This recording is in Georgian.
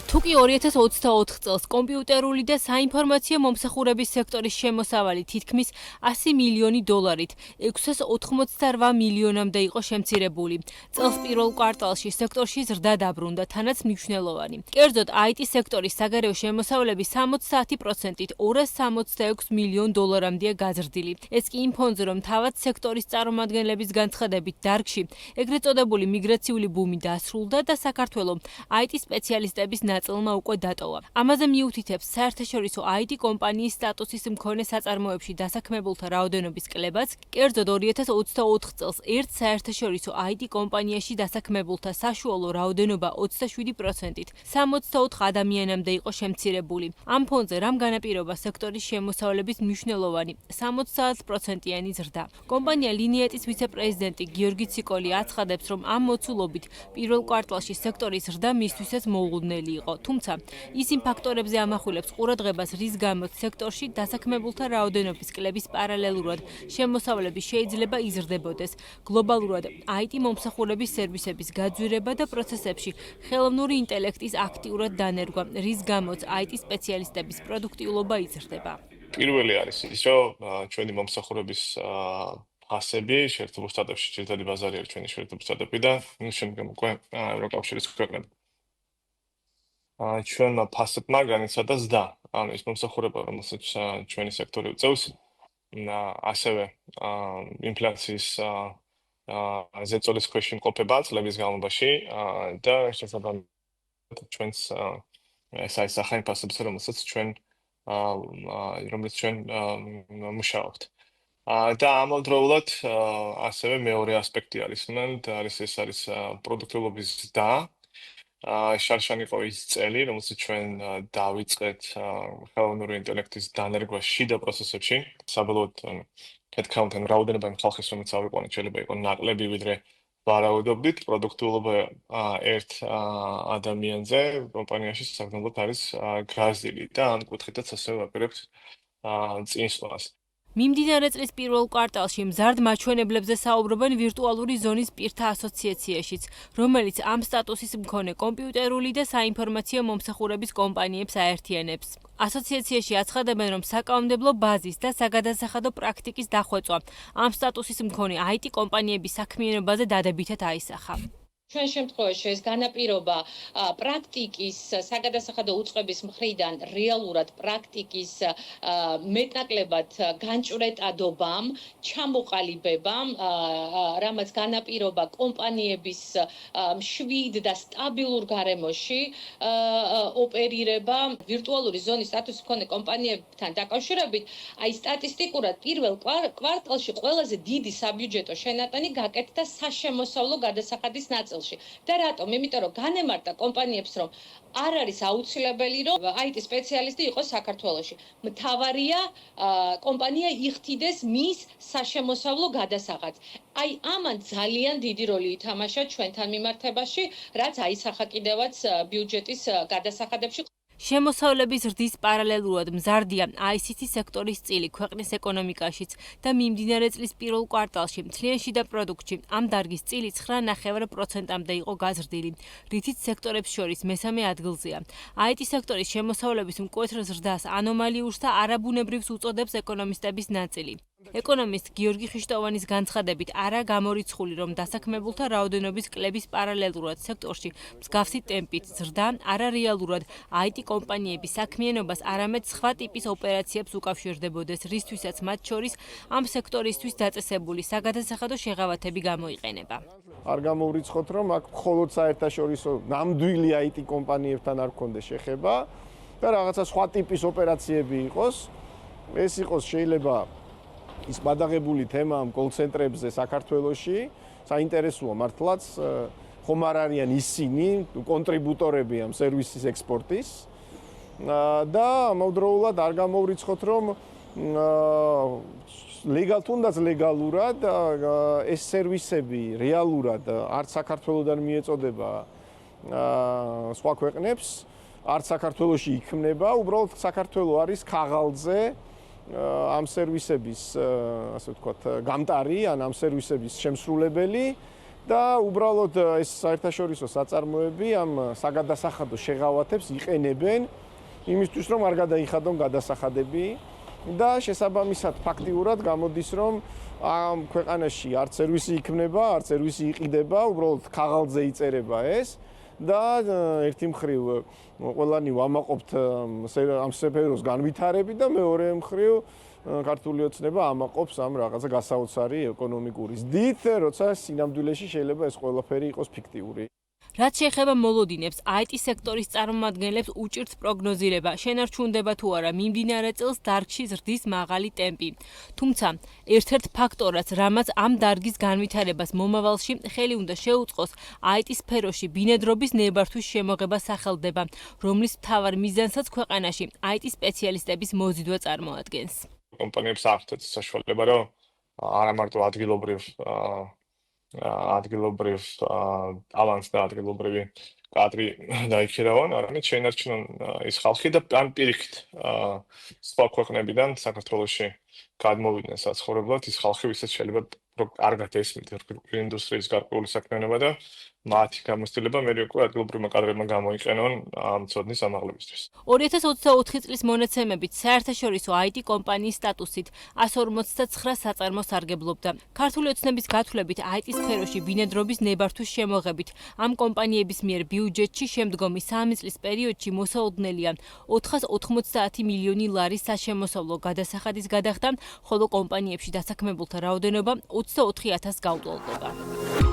თუკი 2024 წელს კომპიუტერული და საინფორმაციო მომსახურების სექტორის შემოსავალი თითქმის 100 მილიონი დოლარით 688 მილიონამდე იყო შემცირებული. წელს პირველ კვარტალში სექტორში ზრდა დაბრუნდა, თანაც მნიშვნელოვანი. კერძოდ, IT სექტორის საგარეო შემოსავლები 70%-ით 266 მილიონ დოლარამდეა გაზრდილი. ეს კი იმ ფონზე, რომ თავად სექტორის წარმომადგენლების განცხადებით დარგში ეგრეთ წოდებული მიგრაციული ბუმი დასრულდა და საქართველოს IT სპეციალისტების ნაწილმა უკვე დატოვა. ამაზე მიუთითებს საერთაშორისო IT კომპანიის სტატუსის მქონე საწარმოებში დასაქმებულთა რაოდენობის კლებაც, კერძოდ 2024 წელს ერთ საერთაშორისო IT კომპანიაში დასაქმებულთა საშუალო რაოდენობა 27%-ით 64 ადამიანამდე იყო შემცირებული. ამ ფონზე რამ განაპირობა სექტორის შემოსავლების მნიშვნელოვანი 70%-იანი ზრდა. კომპანია Lineatis ვიცე-პრეზიდენტი გიორგი ციკოლი აცხადებს, რომ ამ მოცულობით პირველ კვარტალში სექტორის ზრდა მისთვისაც მოულოდნელი იყო. თუმცა, ის იმ ფაქტორებზე ამახვილებს ყურადღებას, რის გამოც სექტორში დასაქმებულთა რაოდენობის კლების პარალელურად შემოსავლები შეიძლება იზრდებოდეს. გლობალურად IT მომსახურების სერვისების გაძვირება და პროცესებში ხელოვნური ინტელექტის აქტიურად დანერგვა, რის გამოც IT სპეციალისტების პროდუქტიულობა იზრდება. პირველი არის ის, რომ ჩვენი მომსახურების ფასები შეერთებულ შტატებში ძირითადი ბაზარი არის ჩვენი შეერთებულ შტატები და მის შემდგომ უკვე ევროკავშირის ქვეყნები. ჩვენმა ფასებმა განიცადა ზრდა, ანუ ის მომსახურება, რომელსაც ჩვენი სექტორი უწევს, ასევე ინფლაციის ზეწოლის ქვეშ იმყოფება წლების განმავლობაში და შესაბამისად ჩვენს ეს აისახა იმ ფასებს, რომელსაც ჩვენ მუშაობთ. და ამავდროულად ასევე მეორე ასპექტი არის, ეს არის პროდუქტიულობის ზრდა. შარშან იყო ის წელი, რომელსაც ჩვენ დავიწყეთ ხელოვნური ინტელექტის დანერგვა შიდა პროცესებში. საბოლოოდ headcount-თან რაოდენობა იმ ხალხის, რომელიც ავიყვანეთ, შეიძლება იყო ნაკლები, ვიდრე ვარაუდობდით. პროდუქტიულობა ერთ ადამიანზე კომპანიაში საგრძნობლად არის გაზრდილი და ამ კუთხითაც ასევე ვაპირებთ წინსვლას. მიმდინარე წლის პირველ კვარტალში მზარდ მაჩვენებლებზე საუბრობენ ვირტუალური ზონის პირთა ასოციაციაშიც, რომელიც ამ სტატუსის მქონე კომპიუტერული და საინფორმაციო მომსახურების კომპანიებს აერთიანებს. ასოციაციაში აცხადებენ, რომ საკანონმდებლო ბაზის და საგადასახადო პრაქტიკის დახვეწვა ამ სტატუსის მქონე IT კომპანიების საქმიანობაზე დადებითად აისახა. ჩვენ შემთხვევაში ეს განაპირობა პრაქტიკის საგადასახადო უწყების მხრიდან რეალურად პრაქტიკის მეტნაკლებად განჭვრეტადობამ, ჩამოყალიბებამ, რამაც განაპირობა კომპანიების მშვიდ და სტაბილურ გარემოში ოპერირება ვირტუალური ზონის სტატუსის მქონე კომპანიებთან დაკავშირებით, აი სტატისტიკურად პირველ კვარტალში ყველაზე დიდი საბიუჯეტო შენატანი გაკეთდა საშემოსავლო გადასახადის ნაწილში. და რატომ? იმიტომ რომ განემარტა კომპანიებს, რომ არ არის აუცილებელი, რომ IT სპეციალისტი იყოს საქართველოში. მთავარია კომპანია იხდიდეს მის საშემოსავლო გადასახადს. აი ამან ძალიან დიდი როლი ითამაშა ჩვენთან მიმართებაში, რაც აისახა კიდევაც ბიუჯეტის გადასახადებში. შემოსავლების ზრდის პარალელურად მზარდია ICT სექტორის წილი ქვეყნის ეკონომიკაშიც და მიმდინარე წლის პირველ კვარტალში მთლიან შიდა პროდუქტში ამ დარგის წილი 9,9%-მდე იყო გაზრდილი, რითიც სექტორებს შორის მესამე ადგილზეა. IT სექტორის შემოსავლების მკვეთრ ზრდას ანომალიურს და არაბუნებრივს უწოდებს ეკონომისტების ნაწილი. ეკონომისტ გიორგი ხიშტოვანის განცხადებით არა გამორიცხული, რომ დასაქმებულთა რაოდენობის კლების პარალელურად სექტორში მსგავსი ტემპით ზრდა არარეალურად IT კომპანიების საქმიანობას არამედ სხვა ტიპის ოპერაციებს უკავშირდებოდეს, რისთვისაც მათ შორის ამ სექტორისთვის დაწესებული საგადასახადო შეღავათები გამოიყენება. არ გამოვრიცხოთ, რომ აქ მხოლოდ საერთაშორისო ნამდვილი IT კომპანიებთან არ გქონდეს შეხება და რაღაცა სხვა ტიპის ოპერაციები იყოს. ეს იყოს შეიძლება ის მადაღებული თემა ამ კოლ-ცენტრებზე საქართველოში, საინტერესოა მართლაც, ხომ არ არიან ისინი კონტრიბუტორები ამ სერვისის ექსპორტის და ამავდროულად არ გამოვრიცხოთ, რომ თუნდაც ლეგალურად ეს სერვისები რეალურად არც საქართველოდან მიეწოდება სხვა ქვეყნებს, არც საქართველოში იქმნება, უბრალოდ საქართველო არის ქაღალდზე ამ სერვისების, ასე ვთქვათ, გამტარი ან ამ სერვისების შემსრულებელი და უბრალოდ ეს საერთაშორისო საწარმოები ამ საგადასახადო შეღავათებს იყენებენ იმისთვის, რომ არ გადაიხადონ გადასახადები და შესაბამისად ფაქტიურად გამოდის, რომ ამ ქვეყანაში არც სერვისი იქმნება, არც სერვისი იყიდება, უბრალოდ ქაღალდზე იწერება ეს და ერთი მხრივ ყველანი ვამაყობთ ამ სფეროს განვითარები და მეორე მხრივ ქართული ოცნება ამაყობს ამ რაღაცა გასაოცარი ეკონომიკური ზრდით, როცა სინამდვილეში შეიძლება ეს ყველაფერი იყოს ფიქტიური. რაც შეეხება მოლოდინებს, IT სექტორის წარმომადგენლებს უჭირთ პროგნოზირება, შენარჩუნდება თუ არა მიმდინარე წელს დარგში ზრდის მაღალი ტემპი. თუმცა, ერთ-ერთ ფაქტორად, რამაც ამ დარგის განვითარებას მომავალში ხელი უნდა შეუწყოს, IT სფეროში ბინადრობის ნებართვის შემოღება სახელდება, რომლის მთავარ მიზანსაც ქვეყანაში IT სპეციალისტების მოზიდვა წარმოადგენს. კომპანიებს აქვთ საშუალება, რომ არა მარტო ადგილობრივ ტალანტს და ადგილობრივი კადრი დაიქირავონ, არამედ შეინარჩუნონ ის ხალხი და ან პირიქით სხვა ქვეყნებიდან საქართველოში გადმოვიდნენ საცხოვრებლად ის ხალხი, ვისაც შეიძლება კარგად ესმით ინდუსტრიის გარკვეული საქმიანობა და მათი გამოცდილება მე უკვე ადგილობრივმა კადრებმა გამოიყენონ ამ ცოდნის ამაღლებისთვის. 2024 წლის მონაცემებით საერთაშორისო IT კომპანიის სტატუსით 159 საწარმო სარგებლობდა. ქართული ოცნების გათვლებით IT სფეროში ბინადრობის ნებართვის შემოღებით ამ კომპანიების მიერ ბიუჯეტში შემდგომი 3 წლის პერიოდში მოსაოდნელია 490 მილიონი ლარის საშემოსავლო გადასახადის გადახდა, ხოლო კომპანიებში დასაქმებულთა რაოდენობა 24,000 გაუტოლდება.